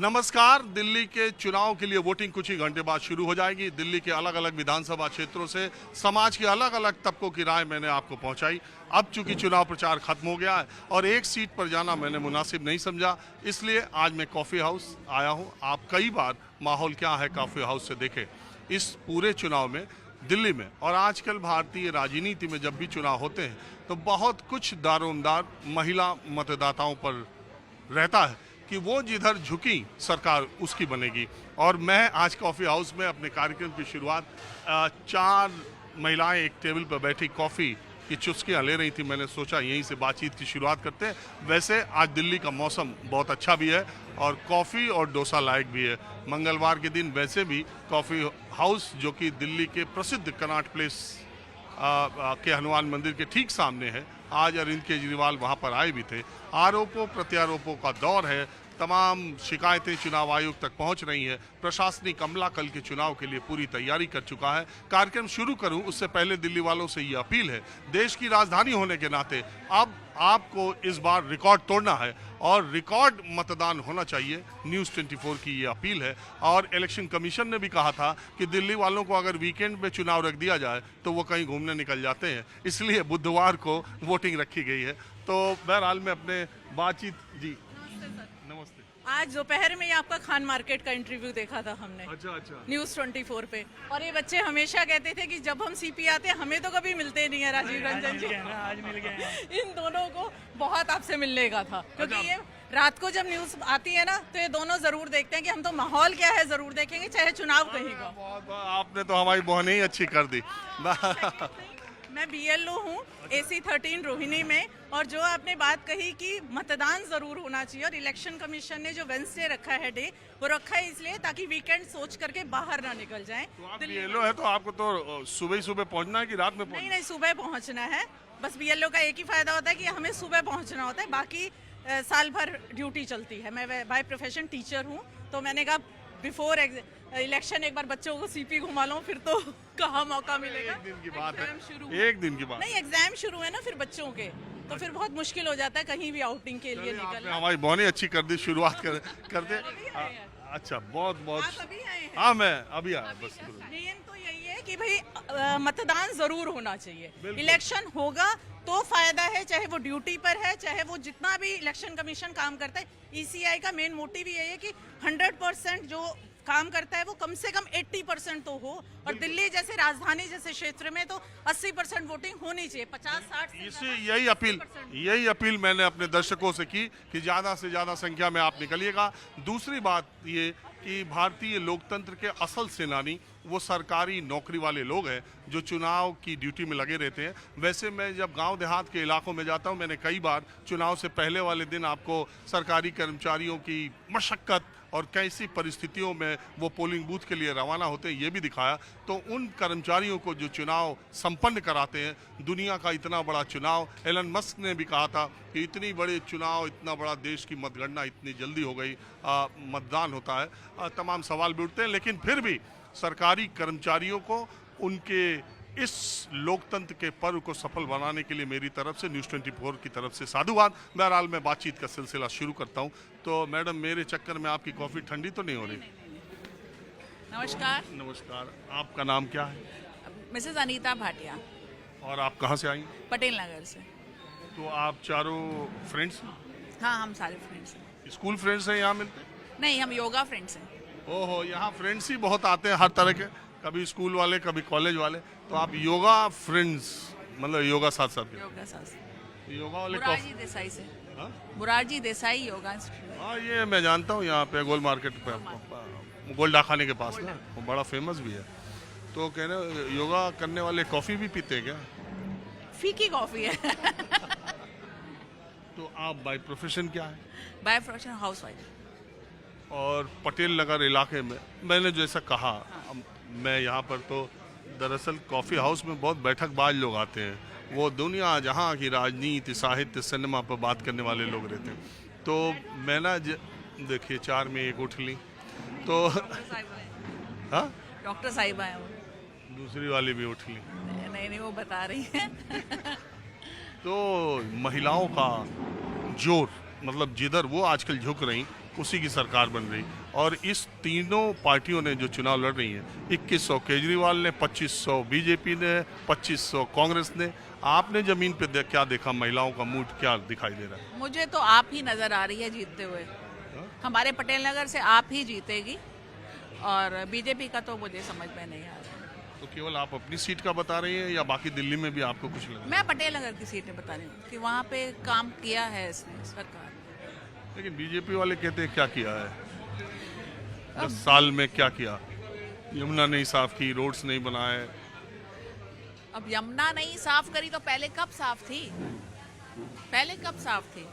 नमस्कार। दिल्ली के चुनाव के लिए वोटिंग कुछ ही घंटे बाद शुरू हो जाएगी। दिल्ली के अलग अलग विधानसभा क्षेत्रों से समाज के अलग अलग तबकों की राय मैंने आपको पहुंचाई। अब चूंकि चुनाव प्रचार खत्म हो गया है और एक सीट पर जाना मैंने मुनासिब नहीं समझा, इसलिए आज मैं कॉफ़ी हाउस आया हूं। आप कई बार माहौल क्या है कॉफ़ी हाउस से देखें इस पूरे चुनाव में दिल्ली में। और आजकल भारतीय राजनीति में जब भी चुनाव होते हैं तो बहुत कुछ दारोमदार महिला मतदाताओं पर रहता है कि वो जिधर झुकी सरकार उसकी बनेगी। और मैं आज कॉफ़ी हाउस में अपने कार्यक्रम की शुरुआत 4 महिलाएं एक टेबल पर बैठी कॉफ़ी की चुस्कियाँ ले रही थी। मैंने सोचा यहीं से बातचीत की शुरुआत करते हैं। वैसे आज दिल्ली का मौसम बहुत अच्छा भी है और कॉफ़ी और डोसा लायक भी है। मंगलवार के दिन वैसे भी कॉफ़ी हाउस जो कि दिल्ली के प्रसिद्ध कनॉट प्लेस के हनुमान मंदिर के ठीक सामने है, आज अरविंद केजरीवाल वहां पर आए भी थे। आरोपों प्रत्यारोपों का दौर है, तमाम शिकायतें चुनाव आयोग तक पहुंच रही हैं। प्रशासनिक अमला कल के चुनाव के लिए पूरी तैयारी कर चुका है। कार्यक्रम शुरू करूं उससे पहले दिल्ली वालों से ये अपील है, देश की राजधानी होने के नाते अब आपको इस बार रिकॉर्ड तोड़ना है और रिकॉर्ड मतदान होना चाहिए। न्यूज़ 24 की ये अपील है। और इलेक्शन कमीशन ने भी कहा था कि दिल्ली वालों को अगर वीकेंड में चुनाव रख दिया जाए तो वो कहीं घूमने निकल जाते हैं, इसलिए बुधवार को वोटिंग रखी गई है। तो बहरहाल में अपने बातचीत जी नमस्ते। आज दोपहर में ही आपका खान मार्केट का इंटरव्यू देखा था हमने। अच्छा। न्यूज़ 24 पे। और ये बच्चे हमेशा कहते थे कि जब हम सीपी आते हैं हमें तो कभी मिलते नहीं है राजीव रंजन जी। आज मिल गए। इन दोनों को बहुत आपसे मिलने का था, क्योंकि ये रात को जब न्यूज़ आती है ना तो ये दोनों जरूर देखते हैं कि हम तो माहौल क्या है जरूर देखेंगे, चाहे चुनाव कहीं का। बहुत आपने तो हमारी बहनें ही अच्छी कर दी। मैं BLO हूँ AC13 रोहिणी में। और जो आपने बात कही कि मतदान जरूर होना चाहिए, और इलेक्शन कमीशन ने जो वेंसडे रखा है डे, वो रखा है इसलिए ताकि वीकेंड सोच करके बाहर ना निकल जाएं। तो आप BLO है तो आपको तो सुबह ही सुबह पहुंचना है कि रात में पहुंचना? नहीं, सुबह पहुंचना है। बस BLO का एक ही फायदा होता है कि हमें सुबह पहुंचना होता है, बाकी साल भर ड्यूटी चलती है। मैं बाय प्रोफेशन टीचर हूँ, तो मैंने कहा बिफोर इलेक्शन एक बार बच्चों को सीपी घुमा लो, फिर तो कहाँ मौका मिलेगा। एक दिन की बात है, शुरू एक दिन की बात नहीं, एग्जाम शुरू है ना फिर बच्चों के, तो फिर बहुत मुश्किल हो जाता है कहीं भी आउटिंग के लिए निकलना। हमारी बहनें अच्छी कर दी, शुरुआत करते। अच्छा, बहुत आप अभी आए हैं? हाँ, मैं अभी आया बस। मेन तो यही है कि भाई मतदान जरूर होना चाहिए। इलेक्शन होगा तो फायदा है, चाहे वो ड्यूटी पर है, चाहे वो जितना भी इलेक्शन कमीशन काम करता है। ECI का मेन मोटिव यही है कि 100% जो काम करता है वो कम से कम 80% तो हो। और दिल्ली जैसे राजधानी जैसे क्षेत्र में तो 80% वोटिंग होनी चाहिए। 50-60 इसे यही अपील मैंने अपने दर्शकों से की कि ज़्यादा से ज़्यादा संख्या में आप निकलिएगा। दूसरी बात ये कि भारतीय लोकतंत्र के असल सेनानी वो सरकारी नौकरी वाले लोग हैं जो चुनाव की ड्यूटी में लगे रहते हैं। वैसे मैं जब गांव देहात के इलाकों में जाता हूं, मैंने कई बार चुनाव से पहले वाले दिन आपको सरकारी कर्मचारियों की मशक्कत और कैसी परिस्थितियों में वो पोलिंग बूथ के लिए रवाना होते हैं ये भी दिखाया। तो उन कर्मचारियों को जो चुनाव संपन्न कराते हैं, दुनिया का इतना बड़ा चुनाव, एलन मस्क ने भी कहा था कि इतनी बड़े चुनाव, इतना बड़ा देश की मतगणना इतनी जल्दी हो गई, मतदान होता है, तमाम सवाल भी उठते हैं। लेकिन फिर भी सरकारी कर्मचारियों को उनके इस लोकतंत्र के पर्व को सफल बनाने के लिए मेरी तरफ से, न्यूज़ 24 की तरफ से साधुवाद। बहरहाल मैं बातचीत का सिलसिला शुरू करता हूं। तो मैडम, मेरे चक्कर में आपकी कॉफ़ी ठंडी तो नहीं हो रही? नमस्कार। नमस्कार, आपका नाम क्या है? मिसेस अनीता भाटिया। और आप कहाँ से आई? पटेल नगर से। तो आप चारों फ्रेंड्स? हाँ, हम सारे फ्रेंड्स हैं। स्कूल फ्रेंड्स हैं यहाँ मिलते? नहीं, हम योगा फ्रेंड्स हैं। ओहो, यहाँ फ्रेंड्स ही बहुत आते हैं हर तरह के, कभी स्कूल वाले कभी कॉलेज वाले। तो आप योगा फ्रेंड्स, मतलब योगा साथ साथ? योगा वाले मुरारजी देसाई से। हाँ? मुरारजी देसाई योगा। हाँ, ये मैं जानता हूँ, यहाँ पे गोल मार्केट पे, गोल्डा खाने के पास ना, वो बड़ा फेमस भी है। तो कह रहे योगा करने वाले कॉफ़ी भी पीते हैं क्या? फीकी कॉफी है। तो आप बाय प्रोफेशन क्या है? By profession housewife. और पटेल नगर इलाके में मैंने जैसा कहा, मैं यहाँ पर तो दरअसल कॉफ़ी हाउस में बहुत बैठकबाज लोग आते हैं। वो दुनिया जहाँ की राजनीति, साहित्य, सिनेमा पर बात करने वाले लोग रहते हैं। तो मैं ना देखिए 4 में 1 उठ ली तो हाँ, डॉक्टर साहिबा है वो। दूसरी वाली भी उठ ली। नहीं, वो बता रही है। तो महिलाओं का जोर, मतलब जिधर वो आजकल झुक रही, उसी की सरकार बन रही। और इस तीनों पार्टियों ने जो चुनाव लड़ रही हैं, 2100 केजरीवाल ने, 2500 बीजेपी ने, 2500 कांग्रेस ने, आपने जमीन पे क्या देखा? महिलाओं का मूड क्या दिखाई दे रहा है? मुझे तो आप ही नजर आ रही है जीतते हुए। हमारे पटेल नगर से आप ही जीतेगी और बीजेपी का तो मुझे समझ में नहीं आ रहा। तो केवल आप अपनी सीट का बता रही हैं या बाकी दिल्ली में भी आपको कुछ लगा? मैं पटेल नगर की सीटें बता रही हूँ कि वहाँ पे काम किया है इसने सरकार। लेकिन बीजेपी वाले कहते हैं क्या किया है 10 साल में? क्या किया? यमुना नहीं साफ की, रोड्स नहीं बनाए। अब यमुना नहीं साफ करी तो पहले कब साफ थी? पहले कब साफ थी?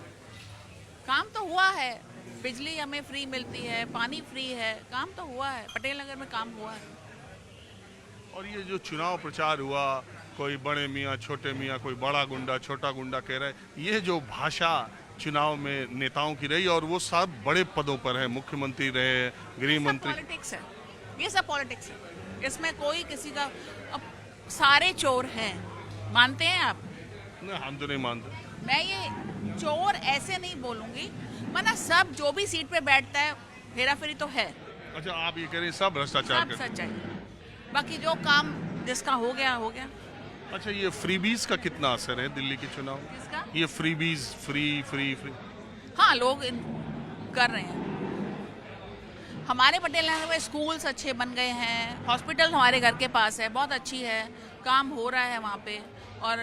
काम तो हुआ है, बिजली हमें फ्री मिलती है, पानी फ्री है, काम तो हुआ है, पटेल नगर में काम हुआ है। और ये जो चुनाव प्रचार हुआ, कोई बड़े मियाँ छोटे मियाँ, कोई बड़ा गुंडा छोटा गुंडा कह रहा है, ये जो भाषा चुनाव में नेताओं की रही, और वो सब बड़े पदों पर है, मुख्यमंत्री रहे, गृह मंत्री। पॉलिटिक्स है, ये सब पॉलिटिक्स है, इसमें कोई किसी का। अब सारे चोर हैं, मानते हैं आप? नहीं, हम तो नहीं मानते। मैं ये चोर ऐसे नहीं बोलूंगी, वरना सब जो भी सीट पे बैठता है हेरा फेरी तो है। अच्छा, आप ये कह रहे हैं सब भ्रष्टाचार सब करते सच है, बाकी जो काम जिसका हो गया हो गया। हैं। अच्छा, ये फ्रीबीज का कितना असर है दिल्ली के चुनाव में? किसका? ये फ्रीबीज, फ्री। हाँ, लोग कर रहे हैं। हमारे पटेल नगर में स्कूल्स अच्छे बन गए हैं, हॉस्पिटल हमारे घर के पास है, बहुत अच्छी है, काम हो रहा है वहाँ पे। और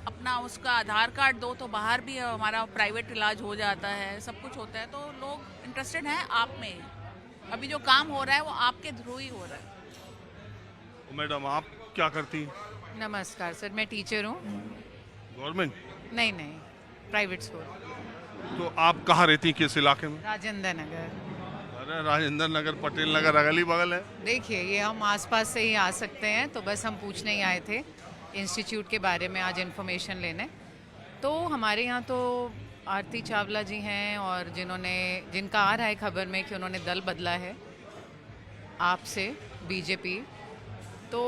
अपना उसका आधार कार्ड दो तो बाहर भी हमारा प्राइवेट इलाज हो जाता है, सब कुछ होता है। तो लोग इंटरेस्टेड हैं आप में। अभी जो काम हो रहा है वो आपके थ्रू ही हो रहा है। मैडम, आप क्या करती हैं? नमस्कार सर, मैं टीचर हूँ। गवर्नमेंट? नहीं, प्राइवेट स्कूल। तो आप कहाँ रहती हैं, किस इलाके में? राजेंद्र नगर। अरे राजेंद्र नगर, पटेल नगर अगल ही बगल है। देखिए, ये हम आसपास से ही आ सकते हैं, तो बस हम पूछने ही आए थे इंस्टीट्यूट के बारे में, आज इन्फॉर्मेशन लेने। तो हमारे यहाँ तो आरती चावला जी हैं, और जिनका आ रहा है खबर में कि उन्होंने दल बदला है आपसे, बीजेपी। तो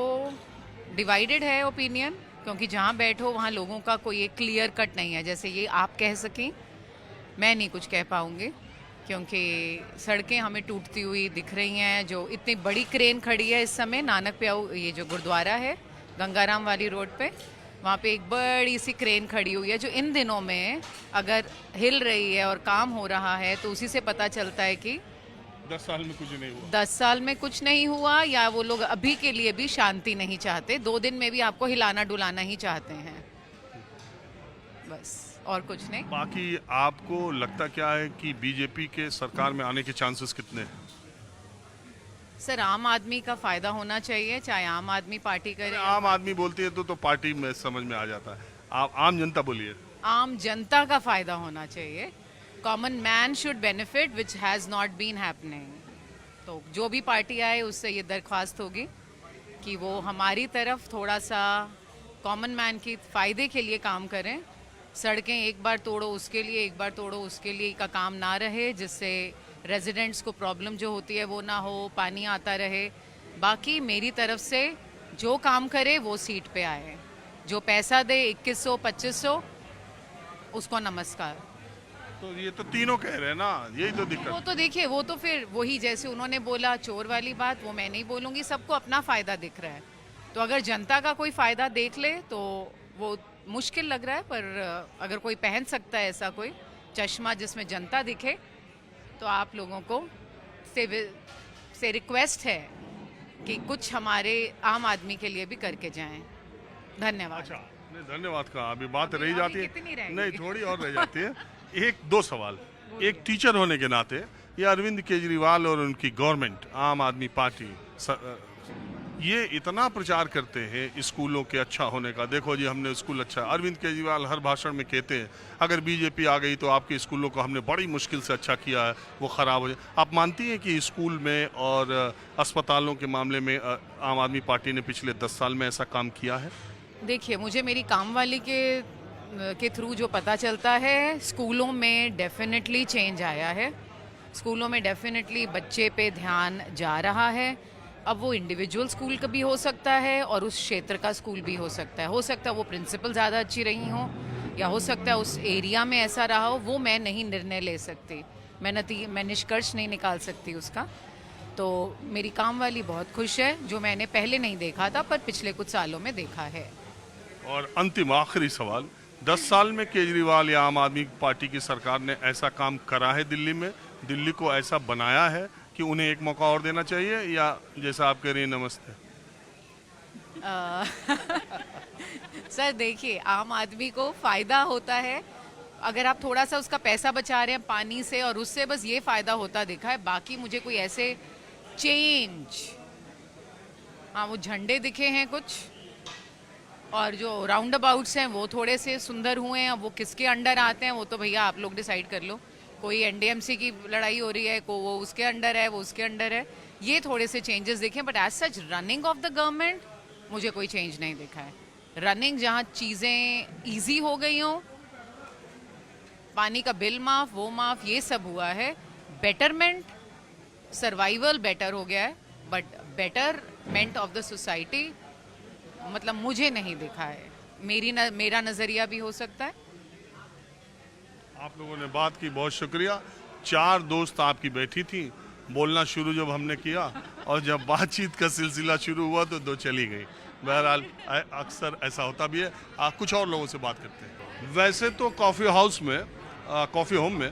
डिवाइडेड है ओपिनियन, क्योंकि जहाँ बैठो वहाँ लोगों का कोई एक क्लियर कट नहीं है। जैसे ये आप कह सकें, मैं नहीं कुछ कह पाऊँगी, क्योंकि सड़कें हमें टूटती हुई दिख रही हैं। जो इतनी बड़ी क्रेन खड़ी है इस समय नानक प्याऊ, ये जो गुरुद्वारा है गंगाराम वाली रोड पे, वहाँ पे एक बड़ी सी क्रेन खड़ी हुई है, जो इन दिनों में अगर हिल रही है और काम हो रहा है तो उसी से पता चलता है कि 10 साल में कुछ नहीं हुआ। 10 साल में कुछ नहीं हुआ, या वो लोग अभी के लिए भी शांति नहीं चाहते, 2 दिन में भी आपको हिलाना डुलाना ही चाहते हैं, बस और कुछ नहीं। बाकी आपको लगता क्या है कि बीजेपी के सरकार में आने के चांसेस कितने हैं? सर, आम आदमी का फायदा होना चाहिए, चाहे आम आदमी पार्टी करे। आम आदमी बोलती है तो पार्टी में समझ में आ जाता है, आप आम जनता बोलिए। आम जनता का फायदा होना चाहिए। Common man should benefit, which has not been happening. तो जो भी पार्टी आए उससे ये दरख्वास्त होगी कि वो हमारी तरफ थोड़ा सा कॉमन मैन की फ़ायदे के लिए काम करें। सड़कें एक बार तोड़ो उसके लिए, एक बार तोड़ो उसके लिए का काम ना रहे, जिससे रेजिडेंट्स को प्रॉब्लम जो होती है वो ना हो, पानी आता रहे। बाकी मेरी तरफ से जो काम करे वो सीट पे आए, जो पैसा दे 2100 2500 उसको नमस्कार। तो ये तो तीनों कह रहे हैं ना, यही तो वो दिक्कत। तो देखिए, वो तो फिर वही जैसे उन्होंने बोला चोर वाली बात, वो मैं नहीं बोलूँगी, सबको अपना फ़ायदा दिख रहा है। तो अगर जनता का कोई फ़ायदा देख ले तो वो मुश्किल लग रहा है, पर अगर कोई पहन सकता है ऐसा कोई चश्मा जिसमें जनता दिखे, तो आप लोगों को से रिक्वेस्ट है कि कुछ हमारे आम आदमी के लिए भी करके जाएं। धन्यवाद। अच्छा, नहीं, धन्यवाद का अभी बात रही अभी जाती कितनी है, रहेगी? नहीं थोड़ी और रह जाती है। एक दो सवाल, एक टीचर होने के नाते, ये अरविंद केजरीवाल और उनकी गवर्नमेंट, आम आदमी पार्टी, ये इतना प्रचार करते हैं स्कूलों के अच्छा होने का। देखो जी, हमने स्कूल अच्छा, अरविंद केजरीवाल हर भाषण में कहते हैं अगर बीजेपी आ गई तो आपके स्कूलों को हमने बड़ी मुश्किल से अच्छा किया है, वो ख़राब हो जाए। आप मानती हैं कि स्कूल में और अस्पतालों के मामले में आम आदमी पार्टी ने पिछले 10 साल में ऐसा काम किया है? देखिए, मुझे मेरी काम वाली के थ्रू जो पता चलता है, स्कूलों में डेफिनेटली चेंज आया है। स्कूलों में डेफिनेटली बच्चे पे ध्यान जा रहा है। अब वो इंडिविजुअल स्कूल का भी हो सकता है और उस क्षेत्र का स्कूल भी हो सकता है। हो सकता है वो प्रिंसिपल ज़्यादा अच्छी रही हों, या हो सकता है उस एरिया में ऐसा रहा हो, वो मैं नहीं निर्णय ले सकती। मैं निष्कर्ष नहीं निकाल सकती उसका। तो मेरी काम वाली बहुत खुश है, जो मैंने पहले नहीं देखा था पर पिछले कुछ सालों में देखा है। और अंतिम आखिरी सवाल, 10 साल में केजरीवाल या आम आदमी पार्टी की सरकार ने ऐसा काम करा है दिल्ली में, दिल्ली को ऐसा बनाया है कि उन्हें एक मौका और देना चाहिए, या जैसा आप कह रही हैं नमस्ते? सर देखिए, आम आदमी को फायदा होता है अगर आप थोड़ा सा उसका पैसा बचा रहे हैं पानी से, और उससे बस ये फायदा होता दिखा है। बाकी मुझे कोई ऐसे चेंज, हाँ वो झंडे दिखे हैं कुछ, और जो राउंड अबाउट्स हैं वो थोड़े से सुंदर हुए हैं। अब वो किसके अंडर आते हैं वो तो भैया आप लोग डिसाइड कर लो। कोई एनडीएमसी की लड़ाई हो रही है, को वो उसके अंडर है, वो उसके अंडर है। ये थोड़े से चेंजेस देखे, but as such running of the government मुझे कोई चेंज नहीं दिखा है। रनिंग जहाँ चीज़ें ईजी हो गई हों, पानी का बिल माफ, वो माफ, ये सब हुआ है। बेटरमेंट, सर्वाइवल बेटर हो गया है, but betterment of the society मतलब मुझे नहीं दिखा है। मेरा नज़रिया भी हो सकता है। आप लोगों ने बात की, बहुत शुक्रिया। 4 दोस्त आपकी बैठी थी, बोलना शुरू जब हमने किया और जब बातचीत का सिलसिला शुरू हुआ तो 2 चली गई। बहरहाल अक्सर ऐसा होता भी है। कुछ और लोगों से बात करते हैं। वैसे तो कॉफ़ी होम में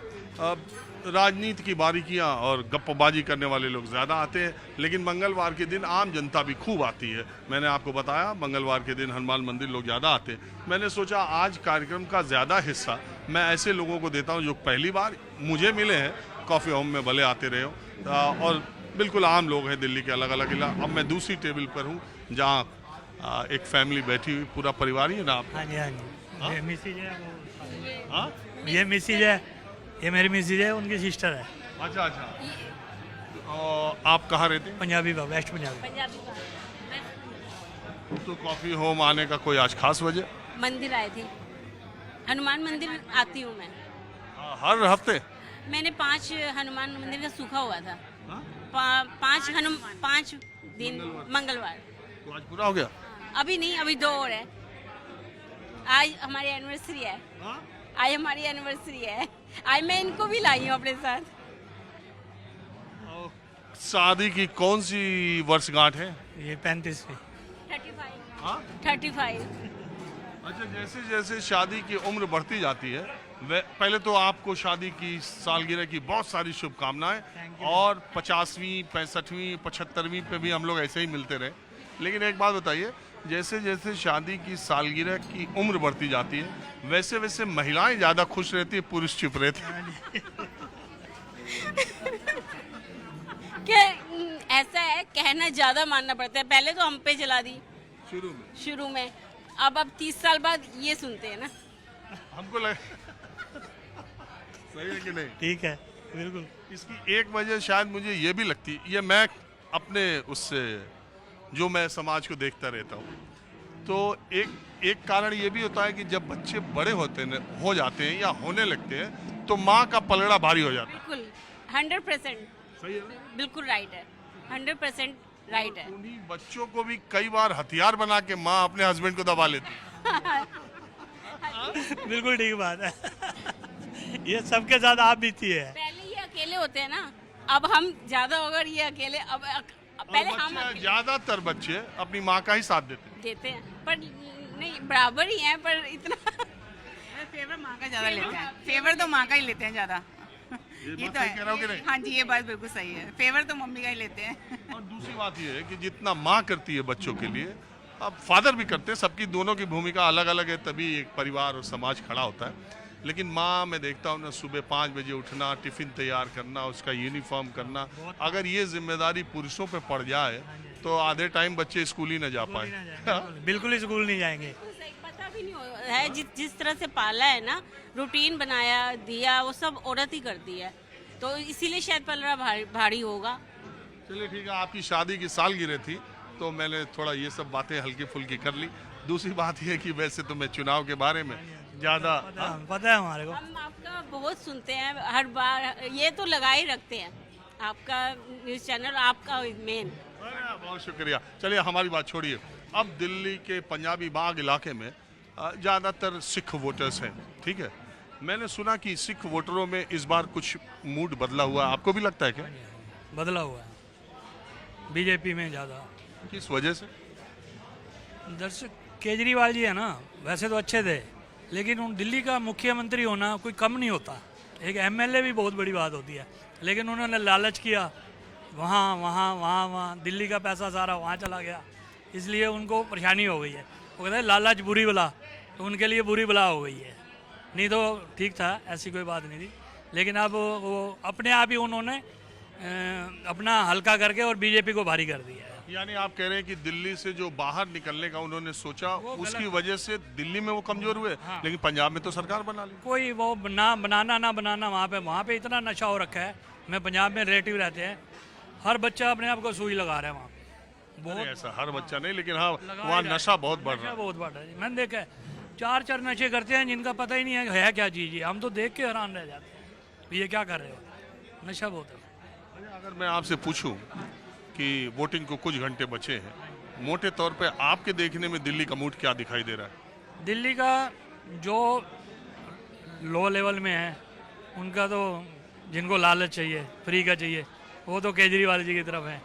राजनीति की बारीकियां और गप्पबाजी करने वाले लोग ज़्यादा आते हैं, लेकिन मंगलवार के दिन आम जनता भी खूब आती है। मैंने आपको बताया मंगलवार के दिन हनुमान मंदिर लोग ज़्यादा आते हैं। मैंने सोचा आज कार्यक्रम का ज़्यादा हिस्सा मैं ऐसे लोगों को देता हूं जो पहली बार मुझे मिले हैं कॉफ़ी होम में, भले आते रहे हो, और बिल्कुल आम लोग हैं दिल्ली के अलग अलग इलाके। अब मैं दूसरी टेबल पर हूँ जहाँ एक फैमिली बैठी हुई, पूरा परिवार ही है ना आप? हाँ जी, हाँ जी। ये मिसेज है, वो हाँ? ये मिसेज है, ये मेरी मिसेज है, उनकी सिस्टर है। अच्छा अच्छा। और आप कहाँ रहते हैं? पंजाबी का, वेस्ट पंजाबी। तो कॉफ़ी होम आने का कोई आज खास वजह? मंदिर आए थे, हनुमान मंदिर आती हूँ मैं। हर हफ्ते? मैंने 5 हनुमान मंदिर का सूखा हुआ था। हाँ? 5 दिन मंगलवार। तो आज पूरा हो गया? अभी नहीं, अभी 2 और है। आज हमारी एनिवर्सरी है। हाँ? आज हमारी एनिवर्सरी है। आज मैं इनको भी लाई हूँ अपने साथ। शादी की कौन सी वर्षगांठ है? ये 35वीं। 35। हाँ? 35। अच्छा, जैसे जैसे शादी की उम्र बढ़ती जाती है, पहले तो आपको शादी की सालगिरह की बहुत सारी शुभकामनाएं, और 50वीं, 65वीं, 75वीं पे भी हम लोग ऐसे ही मिलते रहे। लेकिन एक बात बताइए, जैसे जैसे शादी की सालगिरह की उम्र बढ़ती जाती है वैसे वैसे महिलाएं ज़्यादा खुश रहती है, पुरुष चुप रहते हैं। क्या ऐसा है, कहना ज्यादा मानना पड़ता है। पहले तो हम पे चला दी शुरू में, अब 30 साल बाद ये सुनते हैं ना। हमको लगा सही है कि नहीं? ठीक है, बिल्कुल। इसकी एक वजह शायद मुझे ये भी लगती है, ये मैं अपने उससे जो मैं समाज को देखता रहता हूँ, तो एक कारण ये भी होता है कि जब बच्चे बड़े हो जाते हैं या होने लगते हैं तो माँ का पलड़ा भारी हो जाता है। बिल्कुल 100% सही है ना? बिल्कुल राइट है, 100% राइट है। उन्हीं बच्चों को भी कई बार हथियार बना के माँ अपने हस्बैंड को दबा लेती है। बिल्कुल ठीक बात है। ये सबके साथ आप बीती है। पहले ये अकेले होते हैं ना, अब हम ज्यादा अगर ये अकेले, अब पहले हम अकेले ज्यादातर बच्चे अपनी माँ का ही साथ देते हैं, पर नहीं बराबर ही हैं, पर इतना फेवर माँ का ज्यादा लेते हैं। फेवर तो माँ का ही लेते हैं ज्यादा। ये तो कह रहा हूँ कि नहीं? हाँ जी, ये बात बिल्कुल सही है। फेवर तो मम्मी का ही लेते हैं। और दूसरी बात ये है कि जितना माँ करती है बच्चों के लिए, अब फादर भी करते हैं, सबकी दोनों की भूमिका अलग अलग है, तभी एक परिवार और समाज खड़ा होता है। लेकिन माँ, मैं देखता हूँ ना, सुबह 5 बजे उठना, टिफिन तैयार करना, उसका यूनिफॉर्म करना, अगर ये जिम्मेदारी पुरुषों पे पड़ जाए तो आधे टाइम बच्चे स्कूल ही ना जा पाए। बिल्कुल स्कूल नहीं जाएंगे। पता भी नहीं है, जिस तरह से पाला है ना, रूटीन बनाया दिया, वो सब औरत ही करती है, तो इसीलिए शायद पलड़ा भारी होगा। चलिए ठीक है, आपकी शादी की सालगिरह थी तो मैंने थोड़ा ये सब बातें हल्की फुल्की कर ली। दूसरी बात ये कि वैसे तो मैं चुनाव के बारे में ज़्यादा पता है हमारे को। हम आपका बहुत सुनते हैं हर बार, ये तो लगा ही रखते हैं आपका न्यूज़ चैनल, आपका मेन। बहुत शुक्रिया। चलिए हमारी बात छोड़िए, अब दिल्ली के पंजाबी बाग इलाके में ज़्यादातर सिख वोटर्स हैं, ठीक है। मैंने सुना कि सिख वोटरों में इस बार कुछ मूड बदला हुआ, आपको भी लगता है क्या? बदला हुआ है बीजेपी में ज़्यादा। किस वजह से? दर्शक केजरीवाल जी है ना, वैसे तो अच्छे थे, लेकिन उन दिल्ली का मुख्यमंत्री होना कोई कम नहीं होता। एक एमएलए भी बहुत बड़ी बात होती है, लेकिन उन्होंने लालच किया, वहाँ वहाँ वहाँ वहाँ दिल्ली का पैसा सारा वहाँ चला गया, इसलिए उनको परेशानी हो गई है। वो कहते हैं लालच बुरी बला, तो उनके लिए बुरी बला हो गई है। नहीं तो ठीक था, ऐसी कोई बात नहीं थी, लेकिन अब वो अपने आप ही उन्होंने अपना हल्का करके और बीजेपी को भारी कर दिया है। यानी आप कह रहे हैं कि दिल्ली से जो बाहर निकलने का उन्होंने सोचा, उसकी वजह से दिल्ली में वो कमजोर हुए। हाँ। लेकिन पंजाब में तो सरकार बना ली। कोई वो ना बनाना वहाँ पे इतना नशा हो रखा है। मैं पंजाब में रिलेटिव रहते हैं, हर बच्चा अपने आप को सुई लगा रहा है वहाँ पे। बहुत ऐसा हर बच्चा नहीं, लेकिन हाँ लगा वहाँ ही रहा है। नशा बहुत बढ़ रहा नशा है। बहुत बढ़ रहा है। मैंने देखा है, चार नशे करते हैं जिनका पता ही नहीं है क्या चीज़ है। हम तो देख के हैरान रह जाते हैं, ये क्या कर रहे हो, नशा बहुत है। अगर मैं आपसे पूछूं कि वोटिंग को कुछ घंटे बचे हैं, मोटे तौर पे आपके देखने में दिल्ली का मूड क्या दिखाई दे रहा है? दिल्ली का जो लो लेवल में है, उनका तो जिनको लालच चाहिए, फ्री का चाहिए, वो तो केजरीवाल जी की तरफ है,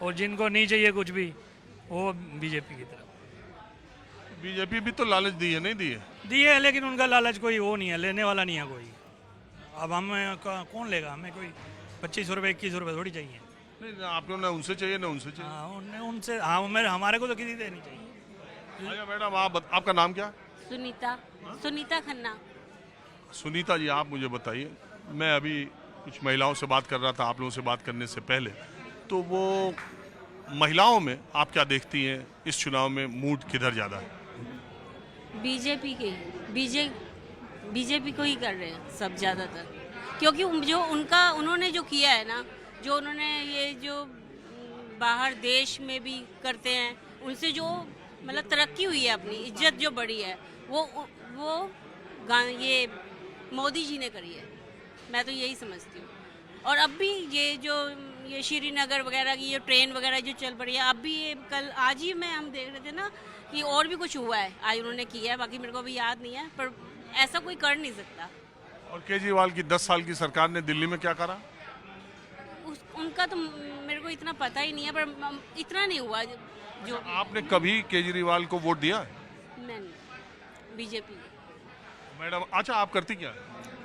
और जिनको नहीं चाहिए कुछ भी, वो बीजेपी की तरफ। बीजेपी भी तो लालच दी है, नहीं दी है? दी है, लेकिन उनका लालच कोई वो नहीं है, लेने वाला नहीं है कोई। अब हमें कौन लेगा? हमें कोई 25 रुपये 21 रुपये थोड़ी चाहिए। नहीं, आपको ना उनसे चाहिए ना उनसे चाहिए। हाँ, उनसे हाँ, हमारे को तो किसी से नहीं चाहिए। अच्छा मैडम, आपका नाम क्या है? सुनीता खन्ना। सुनीता जी, आप मुझे बताइए, मैं अभी कुछ महिलाओं से बात कर रहा था आप लोगों से बात करने से पहले, तो वो महिलाओं में आप क्या देखती हैं इस चुनाव में मूड किधर ज़्यादा है? बीजेपी को ही कर रहे हैं सब ज़्यादातर, क्योंकि जो उन्होंने जो किया है ना, जो उन्होंने ये जो बाहर देश में भी करते हैं, उनसे जो मतलब तरक्की हुई है, अपनी इज्जत जो बढ़ी है, वो ये मोदी जी ने करी है। मैं तो यही समझती हूँ। और अब भी ये श्रीनगर वगैरह की ये ट्रेन वगैरह जो चल पड़ी है, अब भी ये आज ही में हम देख रहे थे ना कि और भी कुछ हुआ है, आज उन्होंने किया है, बाकी मेरे को अभी याद नहीं है, पर ऐसा कोई कर नहीं सकता। और केजरीवाल की 10 साल की सरकार ने दिल्ली में क्या करा? उनका तो मेरे को इतना पता ही नहीं है, पर इतना नहीं हुआ जो आपने कभी केजरीवाल को वोट दिया? नहीं, बीजेपी। मैडम, अच्छा आप करती क्या?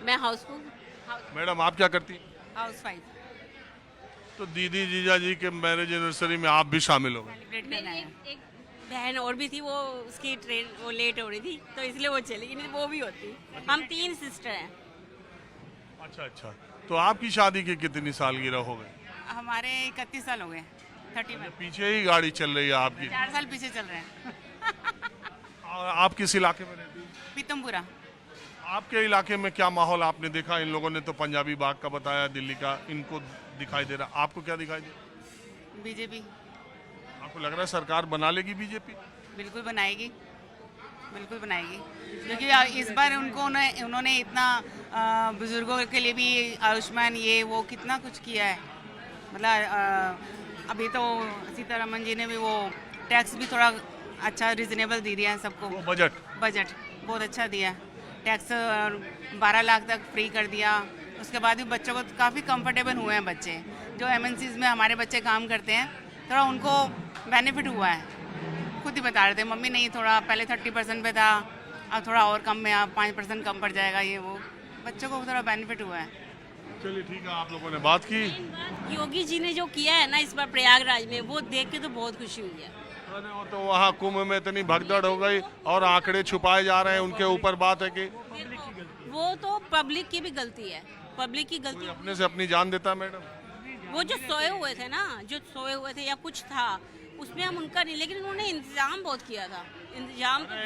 मैं हाउसफुल। मैडम, आप क्या करती? हाउस वाइफ तो दीदी जीजा जी के मैरिज एनिवर्सरी में आप भी शामिल हो गए। सेलिब्रेट करना है। एक बहन और भी थी, वो उसकी ट्रेन वो लेट हो रही थी, तो इसलिए वो चली गई, नहीं वो भी होती। हम 3 सिस्टर हैं। अच्छा, तो आपकी शादी के कितनी सालगिरह हो गई? हमारे 31 साल हो गए, 31। पीछे ही गाड़ी चल रही है आपकी। 4 साल पीछे चल रहे हैं। और आप किस इलाके में रहती हैं? पीतमपुरा। आपके इलाके में क्या माहौल आपने देखा? इन लोगों ने तो पंजाबी बाग का बताया, दिल्ली का, इनको दिखाई दे रहा, आपको क्या दिखाई दे रहा? बीजेपी आपको लग रहा है सरकार बना लेगी बीजेपी? बिल्कुल बनाएगी, बिल्कुल बनाएगी, क्योंकि इस बार उन्होंने इतना बुजुर्गों के लिए भी आयुष्मान ये वो कितना कुछ किया है। मतलब अभी तो सीतारमन जी ने भी वो टैक्स भी थोड़ा अच्छा रिजनेबल दे दिया है सबको। वो बजट बहुत अच्छा दिया, टैक्स 12 लाख तक फ्री कर दिया। उसके बाद भी बच्चों को काफ़ी कंफर्टेबल हुए हैं। बच्चे जो MNCs में हमारे बच्चे काम करते हैं, थोड़ा उनको बेनिफिट हुआ है। खुद ही बता रहे थे, मम्मी नहीं थोड़ा पहले 30% पे था, अब थोड़ा और कम में, अब 5% कम पड़ जाएगा, ये वो बच्चों को थोड़ा बेनिफिट हुआ है। चलिए ठीक है, आप लोगों ने बात की। योगी जी ने जो किया है ना इस बार प्रयागराज में, वो देख के तो बहुत खुशी हुई है। अरे वो तो वहाँ कुंभ में इतनी भगदड़ हो गई और आंकड़े छुपाए जा रहे हैं, उनके ऊपर बात है कि वो तो पब्लिक की भी गलती है, पब्लिक की गलती। अपने से अपनी जान देता है मैडम। वो जो सोए हुए थे ना, जो सोए हुए थे या कुछ था, उसमें हम उनका नहीं, लेकिन उन्होंने इंतजाम बहुत किया था।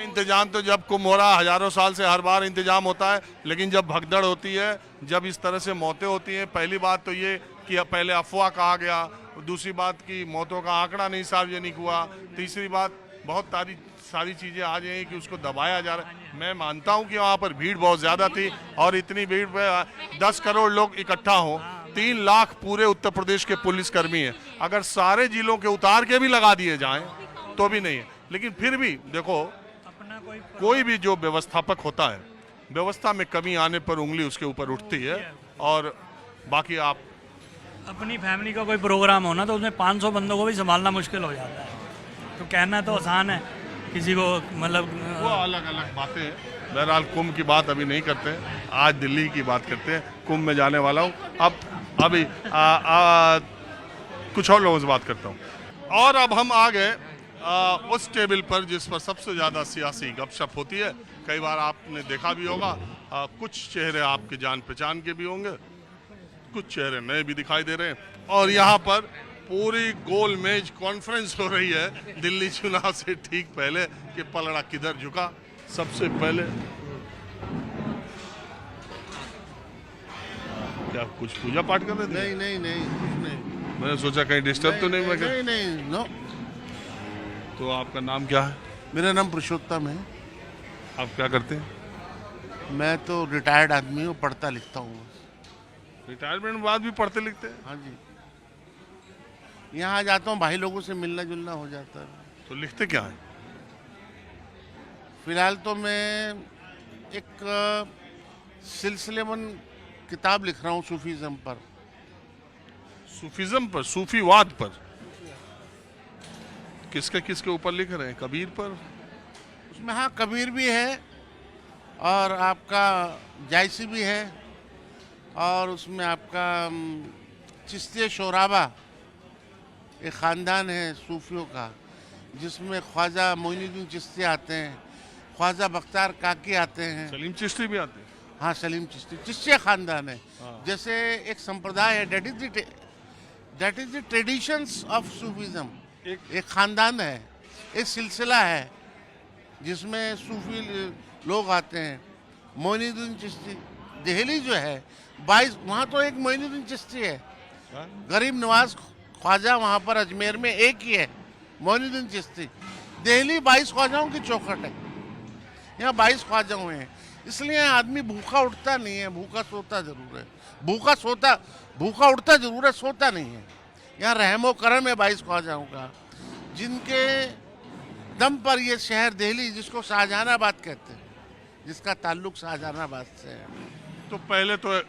इंतजाम तो जब कुंभ हो रहा, हजारों साल से हर बार इंतजाम होता है, लेकिन जब भगदड़ होती है, जब इस तरह से मौतें होती हैं, पहली बात तो ये कि पहले अफवाह कहा गया, दूसरी बात की मौतों का आंकड़ा नहीं सार्वजनिक हुआ, तीसरी बात बहुत सारी चीज़ें आ जाएंगी कि उसको दबाया जा रहा है। मैं मानता हूं कि वहाँ पर भीड़ बहुत ज़्यादा थी, और इतनी भीड़ पे 10 करोड़ लोग इकट्ठा हों, 3 लाख पूरे उत्तर प्रदेश के पुलिसकर्मी हैं, अगर सारे जिलों के उतार के भी लगा दिए जाएं तो भी नहीं है। लेकिन फिर भी देखो, कोई भी जो व्यवस्थापक होता है व्यवस्था में कमी आने पर उंगली उसके ऊपर उठती है। और बाकी आप अपनी फैमिली का कोई प्रोग्राम हो ना तो उसमें 500 बंदों को भी संभालना मुश्किल हो जाता है। तो कहना तो आसान है, किसी को मतलब वो अलग अलग बातें हैं। बहरहाल कुंभ की बात अभी नहीं करते हैं, आज दिल्ली की बात करते हैं। कुंभ में जाने वाला हूँ, अब अभी कुछ और लोगों से बात करता हूँ। और अब हम आ गए उस टेबल पर जिस पर सबसे ज़्यादा सियासी गपशप होती है। कई बार आपने देखा भी होगा, कुछ चेहरे आपके जान पहचान के भी होंगे, कुछ चेहरे नए भी दिखाई दे रहे हैं। और यहाँ पर पूरी गोल मेज कॉन्फ्रेंस हो रही है दिल्ली चुनाव से ठीक पहले कि पलड़ा किधर झुका। सबसे पहले क्या कुछ पूजा पाठ कर रहे थे? नहीं कुछ नहीं। मैंने सोचा कहीं डिस्टर्ब तो नहीं मैं नहीं नो। तो आपका नाम क्या है? मेरा नाम पुरुषोत्तम है। आप क्या करते हैं? मैं तो रिटायर्ड आदमी हूँ, पढ़ता लिखता हूँ। रिटायरमेंट के बाद भी पढ़ते लिखते हैं? हाँ जी, यहाँ जाता हूँ, भाई लोगों से मिलना जुलना हो जाता है। तो लिखते क्या है? फिलहाल तो मैं एक सिलसिलेबंद किताब लिख रहा हूँ सूफीज़म पर। सूफीज्म पर, सूफीवाद पर? किसके ऊपर लिख रहे हैं? कबीर पर? उसमें हाँ कबीर भी है और आपका जायसी भी है और उसमें आपका चिश्ती शोराबा एक ख़ानदान है सूफियों का, जिसमें ख्वाजा मोइनुद्दीन चिश्ती आते हैं, ख्वाजा बख्तियार काकी आते हैं। सलीम चिश्ती भी आते हैं? हाँ सलीम चिश्ती, चिश्ती ख़ानदान है। जैसे एक संप्रदाय है, that is the traditions of Sufism. एक ख़ानदान है, एक सिलसिला है जिसमें सूफी लोग आते हैं। मोइनुद्दीन चिश्ती दिल्ली जो है 22, वहाँ तो एक मोइनुद्दीन चिश्ती है, गरीब नवाज ख्वाजा वहाँ पर अजमेर में एक ही है, मोइनुद्दीन चिश्ती। दिल्ली 22 ख्वाजाओं की चौखट है, यहाँ 22 ख्वाजा हुए हैं, इसलिए आदमी भूखा उठता नहीं है, भूखा सोता जरूर है। भूखा उठता जरूर है, सोता नहीं है। यहाँ रहमो करम है 22 ख्वाजाओं का, जिनके दम पर ये शहर दिल्ली, जिसको शाहजहानाबाद कहते हैं, जिसका ताल्लुक शाहजहानाबाद से है। तो पहले तो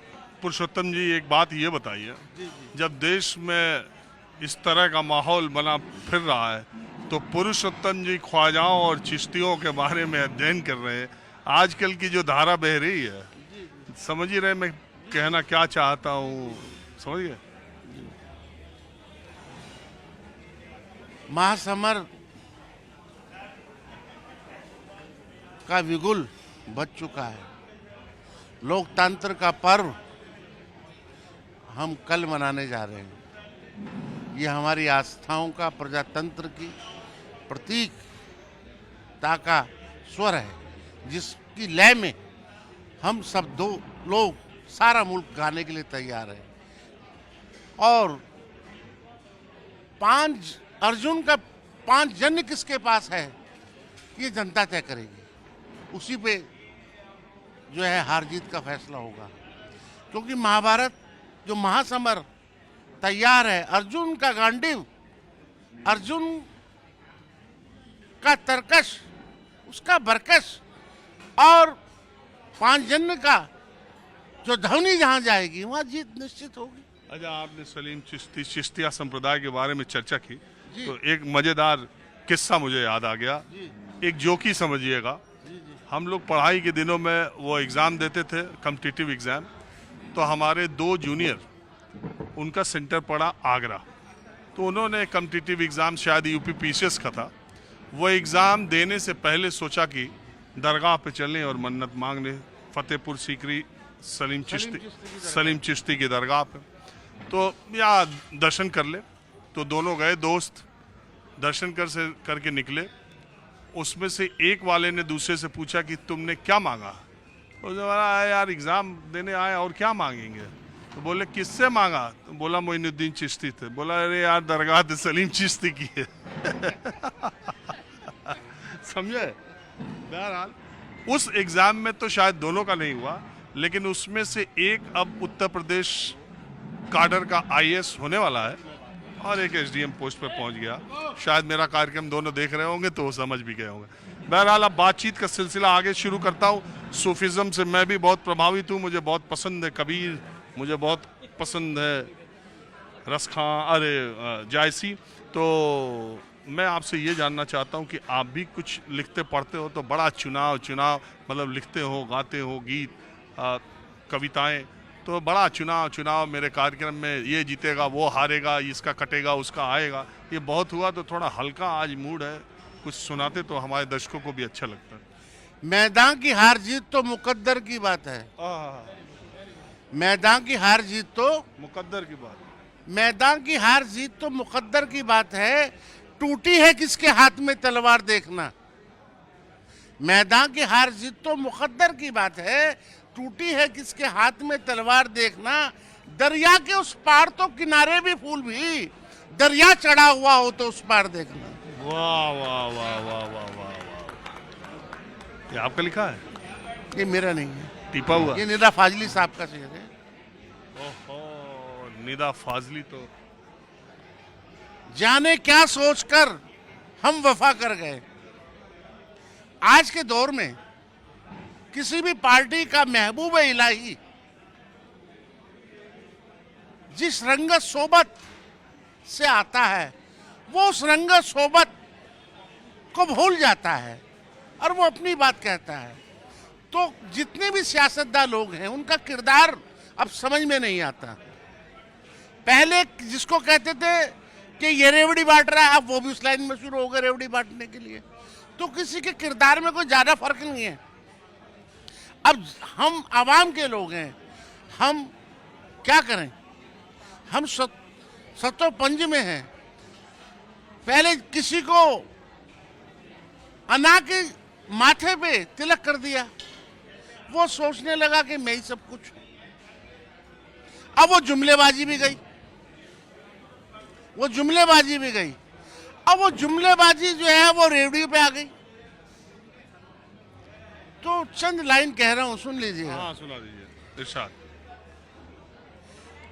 पुरुषोत्तम जी एक बात ये बताइए, जब देश में इस तरह का माहौल बना फिर रहा है तो पुरुषोत्तम जी ख्वाजाओं और चिश्तियों के बारे में अध्ययन कर रहे हैं। आजकल की जो धारा बह रही है, समझ ही रहे मैं कहना क्या चाहता हूँ, समझ गए? महासमर का विगुल बच चुका है। लोकतंत्र का पर्व हम कल मनाने जा रहे हैं। ये हमारी आस्थाओं का, प्रजातंत्र की प्रतीकता का स्वर है, जिसकी लय में हम सब दो लोग, सारा मुल्क गाने के लिए तैयार है। और 5 अर्जुन का 5 जन्य किसके पास है, ये जनता तय करेगी। उसी पे जो है हार जीत का फैसला होगा, क्योंकि महाभारत जो महासमर तैयार है, अर्जुन का गांडीव, अर्जुन का तरकश, उसका बरकश और 5 जन्य का जो ध्वनि जहां जाएगी वहां जीत निश्चित होगी। अच्छा, आपने सलीम चिश्ती, चिश्तिया संप्रदाय के बारे में चर्चा की तो एक मजेदार किस्सा मुझे याद आ गया। एक जोकी समझिएगा, हम लोग पढ़ाई के दिनों में वो एग्ज़ाम देते थे, कॉम्पिटिटिव एग्ज़ाम, तो हमारे 2 जूनियर, उनका सेंटर पड़ा आगरा, तो उन्होंने कॉम्पिटिटिव एग्ज़ाम शायद यूपी पीसीएस का था, वो एग्ज़ाम देने से पहले सोचा कि दरगाह पे चलें और मन्नत मांग लें, फतेहपुर सीकरी सलीम चिश्ती की दरगाह पे, तो या दर्शन कर ले। तो दोनों गए दोस्त, दर्शन करके निकले। उसमें से एक वाले ने दूसरे से पूछा कि तुमने क्या मांगा? तो बोला यार एग्ज़ाम देने आए और क्या मांगेंगे। तो बोले किससे मांगा? तो बोला मोइनुद्दीन चिश्ती थे। बोला अरे यार दरगाह तो सलीम चिश्ती की है। समझे? बहरहाल उस एग्ज़ाम में तो शायद दोनों का नहीं हुआ, लेकिन उसमें से एक अब उत्तर प्रदेश काडर का आईएएस होने वाला है और एक एसडीएम पोस्ट पे पहुंच गया। शायद मेरा कार्यक्रम दोनों देख रहे होंगे तो वो समझ भी गए होंगे। बहरहाल अब बातचीत का सिलसिला आगे शुरू करता हूँ। सूफिज़्म से मैं भी बहुत प्रभावित हूँ, मुझे बहुत पसंद है कबीर, मुझे बहुत पसंद है रस खां, जायसी। तो मैं आपसे ये जानना चाहता हूँ कि आप भी कुछ लिखते पढ़ते हो, तो बड़ा चुनाव मतलब लिखते हो, गाते हो गीत, कविताएं, तो बड़ा चुनाव मेरे कार्यक्रम में ये जीतेगा, वो हारेगा, इसका कटेगा, उसका आएगा, ये बहुत हुआ। तो थोड़ा हल्का आज मूड है, कुछ सुनाते तो हमारे दर्शकों को भी अच्छा लगता है। मैदान की हार जीत तो मुकद्दर की बात है। मैदान की हार जीत तो मुकद्दर की बात, मैदान की हार जीत तो मुकद्दर की बात है। टूटी है किसके हाथ में तलवार देखना। मैदान की हार जीत तो मुकद्दर की बात है, टूटी है किसके हाथ में तलवार देखना। दरिया के उस पार तो किनारे भी फूल भी, दरिया चढ़ा हुआ हो तो उस पार देखना। वाह वाह वाह वाह वाह वाह, ये आपका लिखा है? ये मेरा नहीं है, टिपा हुआ? ये निदा फाजली साहब का शेर है। ओहो, निदा फाजली तो जाने क्या सोचकर हम वफा कर गए। आज के दौर में किसी भी पार्टी का महबूब इलाही जिस रंगत सोबत से आता है, वो उस रंगत सोबत को भूल जाता है और वो अपनी बात कहता है। तो जितने भी सियासतदान लोग हैं, उनका किरदार अब समझ में नहीं आता। पहले जिसको कहते थे कि ये रेवड़ी बांट रहा है, अब वो भी उस लाइन में शुरू हो गए रेवड़ी बांटने के लिए। तो किसी के किरदार में कोई ज्यादा फर्क नहीं है। अब हम आवाम के लोग हैं, हम क्या करें? हम सतो पंज में हैं। पहले किसी को अना के माथे पे तिलक कर दिया, वो सोचने लगा कि मैं ही सब कुछ हूं। अब वो जुमलेबाजी भी गई, अब वो जुमलेबाजी जो है वो रेडियो पे आ गई। तो चंद लाइन कह रहा हूं, सुन लीजिए। हाँ, सुना दीजिए, इरशाद।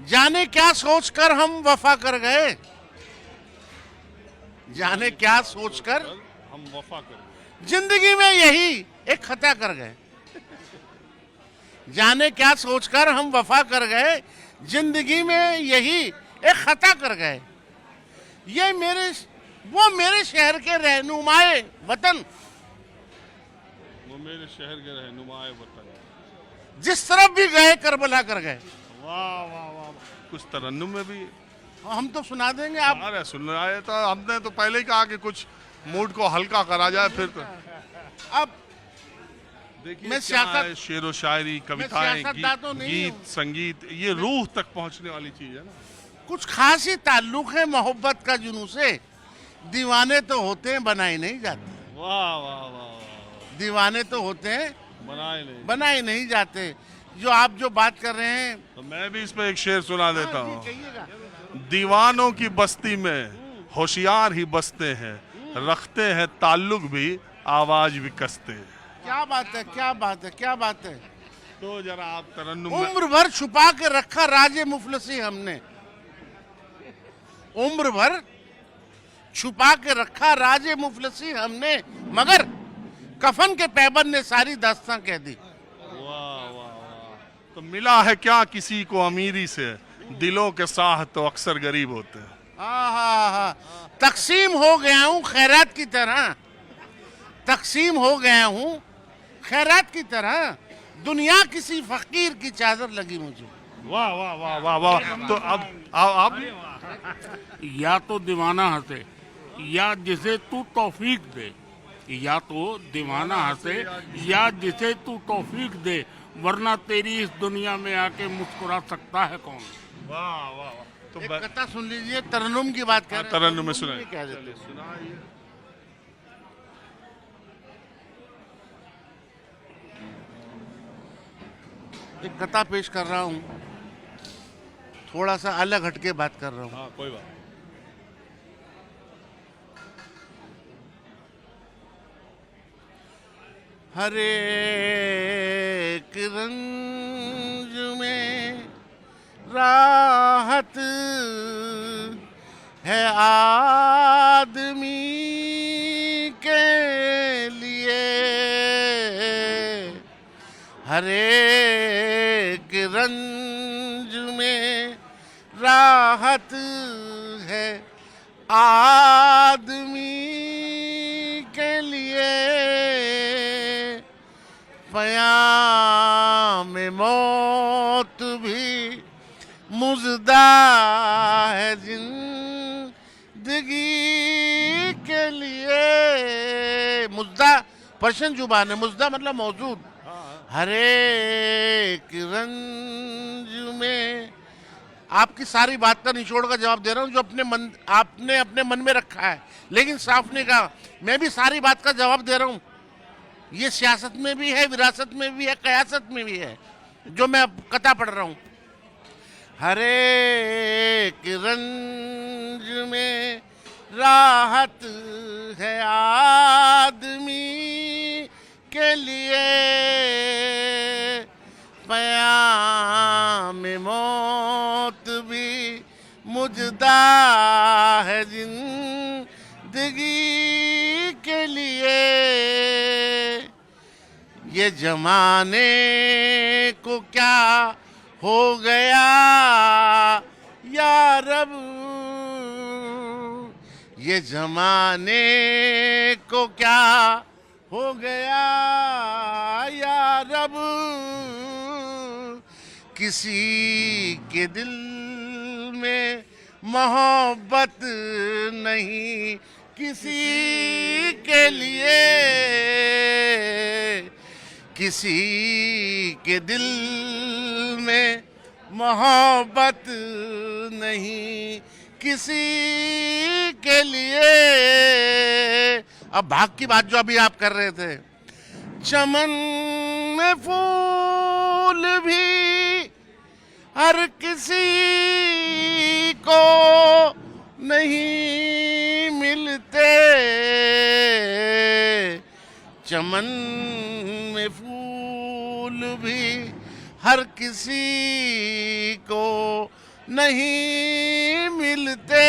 जाने क्या सोचकर हम वफा कर गए, जाने क्या सोचकर हम वफा कर, जिंदगी में यही एक खता कर गए। जाने क्या सोचकर हम वफा कर गए, जिंदगी में यही एक खता कर गए। ये मेरे शहर के रहनुमाए वतन, वो मेरे शहर के रहनुमाए वतन, जिस तरफ भी गए करबला कर गए। वाह वाह वाह, कुछ तरन्नुम में भी हम तो सुना देंगे आप। अरे सुन रहे तो हमने तो पहले ही कहा कि कुछ मूड को हल्का करा जाए। फिर तो अब देखिए मैं क्या है, शेर व शायरी, कविताएं, सियासतदान तो नहीं गीत, हूं। संगीत, ये रूह तक पहुंचने वाली चीज है ना। कुछ खास ही ताल्लुक है मोहब्बत का जुनू से। दीवाने तो होते हैं, बनाए नहीं जाते। वाह वाह वाह, दीवाने तो होते हैं, बनाए नहीं, बनाए नहीं जाते। जो आप जो बात कर रहे हैं, तो मैं भी इसमें एक शेर सुना देता हूँ। कहिएगा। दीवानों की बस्ती में होशियार ही बसते हैं, रखते हैं ताल्लुक भी, आवाज भी कसते हैं। क्या बात है, क्या बात है, क्या बात है। तो जरा आप तरन्नुम में, उम्र भर छुपा के रखा राजे मुफलसी हमने, उम्र भर छुपा के रखा राजे मुफलसी हमने, मगर कफन के पैबंद ने सारी दास्तां कह दी। वाह वाह वाह, तो मिला है क्या किसी को अमीरी से, दिलों के साह तो अक्सर गरीब होते हैं। हाँ, तकसीम हो गया हूँ खैरात की तरह, तकसीम हो गया हूँ खैरात की तरह, दुनिया किसी फकीर की चादर लगी मुझे। वाह वाह वाह वाह वाह। तो अब आप या तो दीवाना हंसे या जिसे तू तौफीक दे, या तो दीवाना हंसे या जिसे तू तौफीक दे, वरना तेरी इस दुनिया में आके मुस्कुरा सकता है कौन। वाह वाह, तो एक कथा सुन लीजिए, तरन्नुम की बात कर रहे हैं। तरन्नुम में सुनाइए। क्या देते? सुनाइए। एक कथा पेश कर रहा हूँ, थोड़ा सा अलग हटके बात कर रहा हूँ। हाँ, कोई बात। हर एक रंज में राहत है आदमी के लिए, हर एक रंज में राहत है आदमी के लिए, क़याम मौत भी मुज़दा है जिंदगी के लिए। मुज़दा पर्शियन जुबान है, मुज़दा मतलब मौजूद। हर एक रंज में, आपकी सारी बात का निचोड़ का जवाब दे रहा हूँ जो आपने अपने मन में रखा है, लेकिन साफ नहीं कहा। मैं भी सारी बात का जवाब दे रहा हूँ। ये सियासत में भी है, विरासत में भी है, कयासत में भी है, जो मैं अब कथा पढ़ रहा हूँ। हर एक रंज में राहत है आदमी के लिए, क़याम मौत भी मुज़दा है जिंदगी के लिए। ये जमाने को क्या हो गया या रब, ये जमाने को क्या हो गया या रब, किसी के दिल में मोहब्बत नहीं किसी के लिए, किसी के दिल में मोहब्बत नहीं किसी के लिए। अब भाग की बात जो अभी आप कर रहे थे, चमन में फूल भी हर किसी को नहीं मिलते, चमन में फूल भी हर किसी को नहीं मिलते।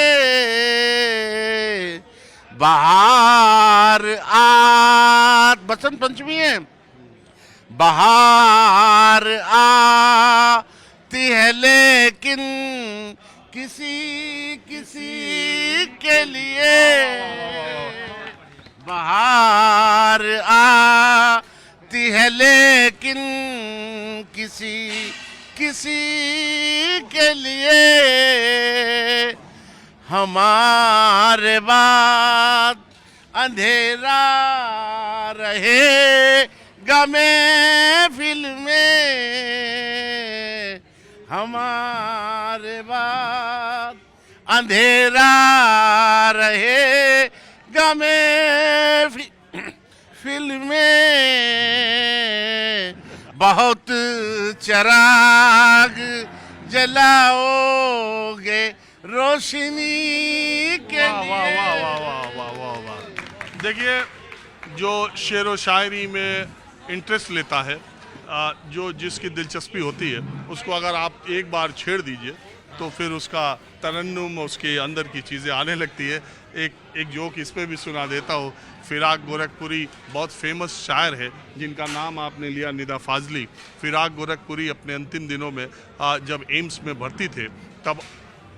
बाहर बसंत पंचमी है, बाहर आती है लेकिन किसी किसी के लिए, बाहर आती है लेकिन किसी किसी के लिए। हमारे बाद अंधेरा रहेगा महफिल में, हमारे बाद अंधेरा रहेगा महफिल में। बहुत चिराग जलाओगे रोशनी के लिए। वाह वाह वाह वाह वाह वाह वाह। देखिए, जो शेर व शायरी में इंटरेस्ट लेता है, जो जिसकी दिलचस्पी होती है, उसको अगर आप एक बार छेड़ दीजिए तो फिर उसका तरन्नुम, उसके अंदर की चीज़ें आने लगती है। एक जोक इस पे भी सुना देता हूँ। फिराक गोरखपुरी बहुत फेमस शायर है जिनका नाम आपने लिया, निदा फाजली। फिराक गोरखपुरी अपने अंतिम दिनों में जब एम्स में भर्ती थे, तब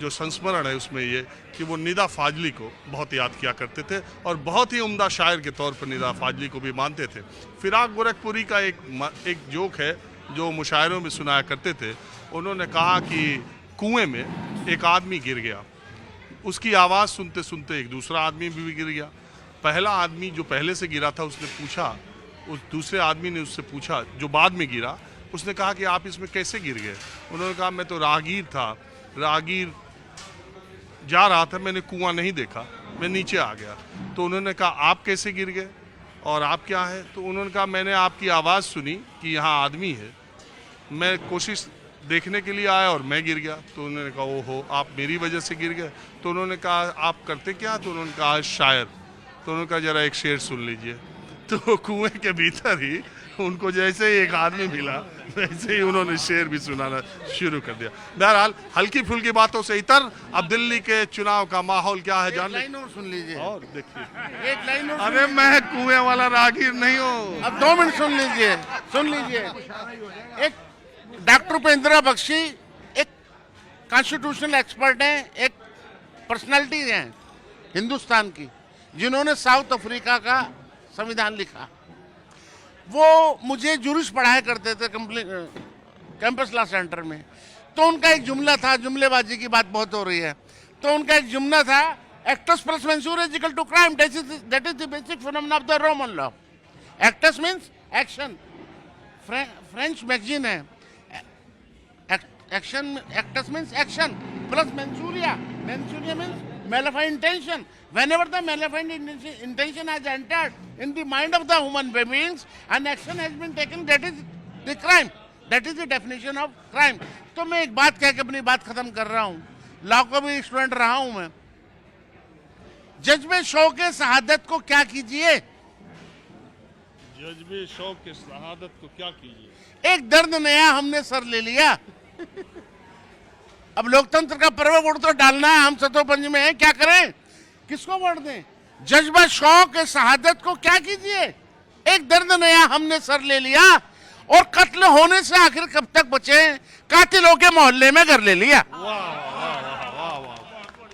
जो संस्मरण है उसमें ये कि वो निदा फाजली को बहुत याद किया करते थे और बहुत ही उम्दा शायर के तौर पर निदा फाजली को भी मानते थे। फिराक गोरखपुरी का एक जोक है जो मुशायरों में सुनाया करते थे। उन्होंने कहा कि कुएं में एक आदमी गिर गया, उसकी आवाज़ सुनते सुनते एक दूसरा आदमी भी गिर गया। पहला आदमी जो पहले से गिरा था उसने पूछा, उस दूसरे आदमी ने उससे पूछा जो बाद में गिरा, उसने कहा कि आप इसमें कैसे गिर गए? उन्होंने कहा मैं तो राहगीर था, राहगीर जा रहा था, मैंने कुआं नहीं देखा, मैं नीचे आ गया। तो उन्होंने कहा आप कैसे गिर गए और आप क्या है? तो उन्होंने कहा मैंने आपकी आवाज़ सुनी कि यहाँ आदमी है, मैं कोशिश देखने के लिए आया और मैं गिर गया। तो उन्होंने कहा ओहो, आप मेरी वजह से गिर गए? तो उन्होंने कहा आप करते क्या? तो उन्होंने कहा शायर। तो उन्होंने कहा ज़रा एक शेर सुन लीजिए। तो कुएं के भीतर ही उनको जैसे ही एक आदमी मिला वैसे ही उन्होंने शेर भी सुनाना शुरू कर दिया। बहरहाल हल्की फुल्की बातों से इतर, अब दिल्ली के चुनाव का माहौल क्या है जान लाइन और सुन लीजिए, और देखिए। एक लाइन और अरे मैं कुएं वाला राहगीर नहीं हूँ। अब 2 मिनट सुन लीजिए। एक डॉक्टर उपेंद्र बख्शी एक कॉन्स्टिट्यूशनल एक्सपर्ट हैं, एक पर्सनालिटी हैं हिंदुस्तान की, जिन्होंने साउथ अफ्रीका का संविधान लिखा। वो मुझे जूरिस पढ़ाया करते थे कैंपस लॉ सेंटर में। तो उनका एक जुमला था, जुमलेबाजी की बात बहुत हो रही है, तो उनका एक जुमला था, actus plus mens rea is equal to crime, that is the basic phenomena of the Roman law. Actus means action, French magazine है। Action, actus means action plus mens rea means maleficent intention. Whenever the maleficent intention has entered in the mind of the human beings, an action has been taken, that is the crime. That is the definition of crime. तो मैं एक बात कह के अपनी बात खत्म कर रहा हूँ। लॉ का भी स्टूडेंट रहा हूँ मैं। जज्बे शौक शहादत को क्या कीजिए, जज्बे शौक के शहादत को क्या कीजिए, एक दर्द नया हमने सर ले लिया। अब लोकतंत्र का पर्व वोट तो डालना है, हम सतोपंज में हैं, क्या करें, किसको वोट दें? जज्बा शौक शहादत को क्या कीजिए, एक दर्द नया हमने सर ले लिया, और कत्ल होने से आखिर कब तक बचे, कातिलों के मोहल्ले में घर ले लिया।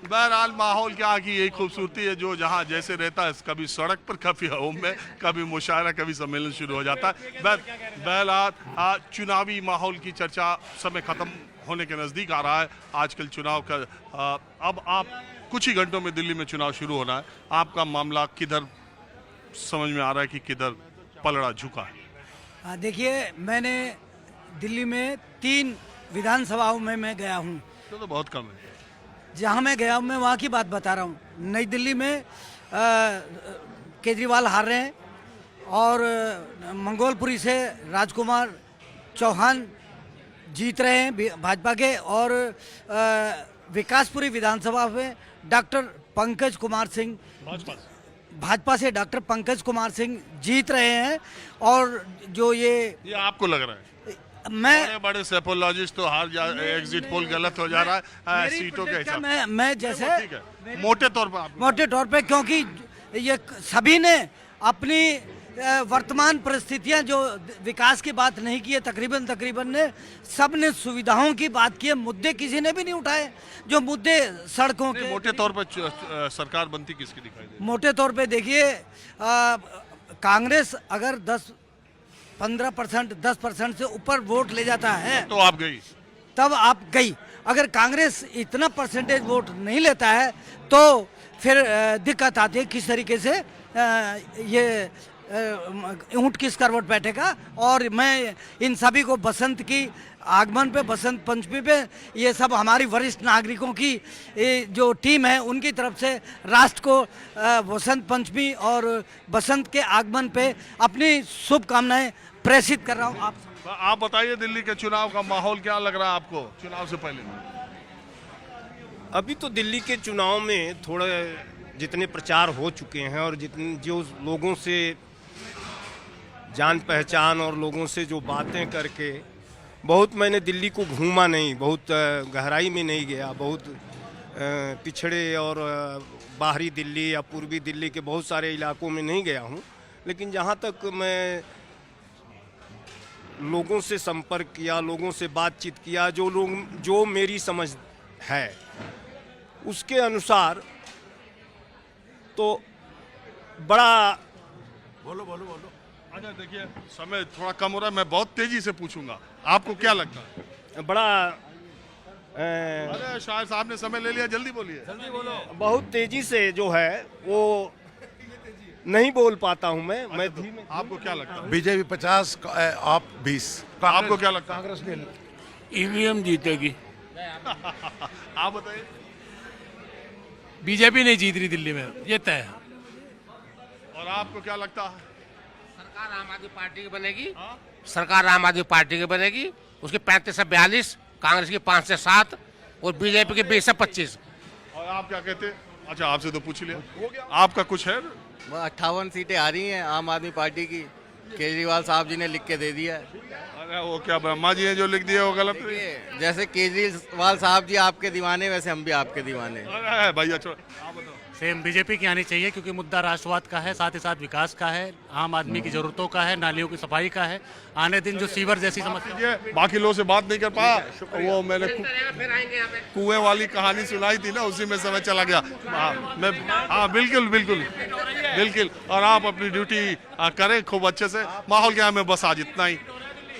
बहरहाल माहौल क्या की यही खूबसूरती है, जो जहाँ जैसे रहता है, कभी सड़क पर, कभी होम में, कभी मुशायरा, कभी सम्मेलन शुरू हो जाता है। बहरहाल चुनावी माहौल की चर्चा समय खत्म होने के नज़दीक आ रहा है। आजकल चुनाव का अब आप कुछ ही घंटों में दिल्ली में चुनाव शुरू होना है। आपका मामला किधर समझ में आ रहा है कि किधर पलड़ा झुका है? देखिए, मैंने दिल्ली में 3 विधानसभाओं में मैं गया हूँ। तो बहुत कम है। जहाँ मैं गया हूँ मैं वहाँ की बात बता रहा हूँ। नई दिल्ली में केजरीवाल हार रहे हैं, और मंगोलपुरी से राजकुमार चौहान जीत रहे हैं भाजपा के, और विकासपुरी विधानसभा में डॉक्टर पंकज कुमार सिंह, भाजपा से डॉक्टर पंकज कुमार सिंह जीत रहे हैं। और जो ये आपको लग रहा है, मैं बड़े सेपोलॉजिस्ट तो एग्जिट पोल गलत हो जा रहा है सीटों के हिसाब। मैं जैसे मोटे तौर पे क्योंकि ये सभी ने अपनी वर्तमान परिस्थितियां, जो विकास की बात नहीं की है, तकरीबन ने सब ने सुविधाओं की बात की है, मुद्दे किसी ने भी नहीं उठाए। जो मुद्दे सड़कों के, मोटे तौर पर सरकार बनती किसकी दिखाई दे? मोटे तौर पे देखिए, कांग्रेस अगर 15% 10% से ऊपर वोट ले जाता है तो आप गई, तब आप गई। अगर कांग्रेस इतना परसेंटेज वोट नहीं लेता है तो फिर दिक्कत आती है किस तरीके से ये ऊँट किस करवट बैठेगा। और मैं इन सभी को बसंत की आगमन पे, बसंत पंचमी पे, ये सब हमारी वरिष्ठ नागरिकों की जो टीम है उनकी तरफ से राष्ट्र को बसंत पंचमी और बसंत के आगमन पे अपनी शुभकामनाएं प्रेषित कर रहा हूँ। आप बताइए, दिल्ली के चुनाव का माहौल क्या लग रहा है आपको चुनाव से पहले? अभी तो दिल्ली के चुनाव में थोड़ा जितने प्रचार हो चुके हैं और जितने जो लोगों से जान पहचान और लोगों से जो बातें करके, बहुत मैंने दिल्ली को घूमा नहीं, बहुत गहराई में नहीं गया, बहुत पिछड़े और बाहरी दिल्ली या पूर्वी दिल्ली के बहुत सारे इलाकों में नहीं गया हूँ। लेकिन जहाँ तक मैं लोगों से संपर्क किया, लोगों से बातचीत किया, जो मेरी समझ है उसके अनुसार तो बड़ा बोलो। अच्छा देखिए, समय थोड़ा कम हो रहा है, मैं बहुत तेजी से पूछूंगा, आपको क्या लगता है? बड़ा अरे शायद साहब ने समय ले लिया, जल्दी बोलिए। जल्दी बोलो। बहुत तेजी से जो है वो नहीं बोल पाता हूं मैं धीमे। आपको क्या लगता है? बीजेपी 50, आप 20। आपको क्या लगता है? कांग्रेस ने ईवीएम जीतेगी। आप बताइए। बीजेपी नहीं जीत रही दिल्ली में, ये तय है। और आपको क्या लगता है? सरकार आम आदमी पार्टी की बनेगी। सरकार आम आदमी पार्टी की बनेगी। उसकी 35 से 42, कांग्रेस की 5 से 7 और बीजेपी की 20 से 25। और आप क्या कहते हैं? अच्छा, आपसे तो पूछ लिया, हो गया। आपका कुछ है? 58 सीटें आ रही हैं आम आदमी पार्टी की, केजरीवाल साहब जी ने लिख के दे दिया है। अरे वो क्या ब्रह्मा जी है जो लिख दिया, वो गलत नहीं है? जैसे केजरीवाल साहब जी आपके दीवाने, वैसे हम भी आपके दीवाने। अरे भैया छोड़, आप बताओ। सेम बीजेपी की आनी चाहिए, क्योंकि मुद्दा राष्ट्रवाद का है, साथ ही साथ विकास का है, आम आदमी की जरूरतों का है, नालियों की सफाई का है। आने दिन जो सीवर जैसी समस्या, ये बाकी लोगों से बात नहीं कर पाया, वो मैंने कुएं वाली कहानी सुनाई थी ना, उसी में समय चला गया। हाँ बिल्कुल बिल्कुल बिल्कुल। और आप अपनी ड्यूटी करें खूब अच्छे से। माहौल क्या है, मैं बस आज इतना ही।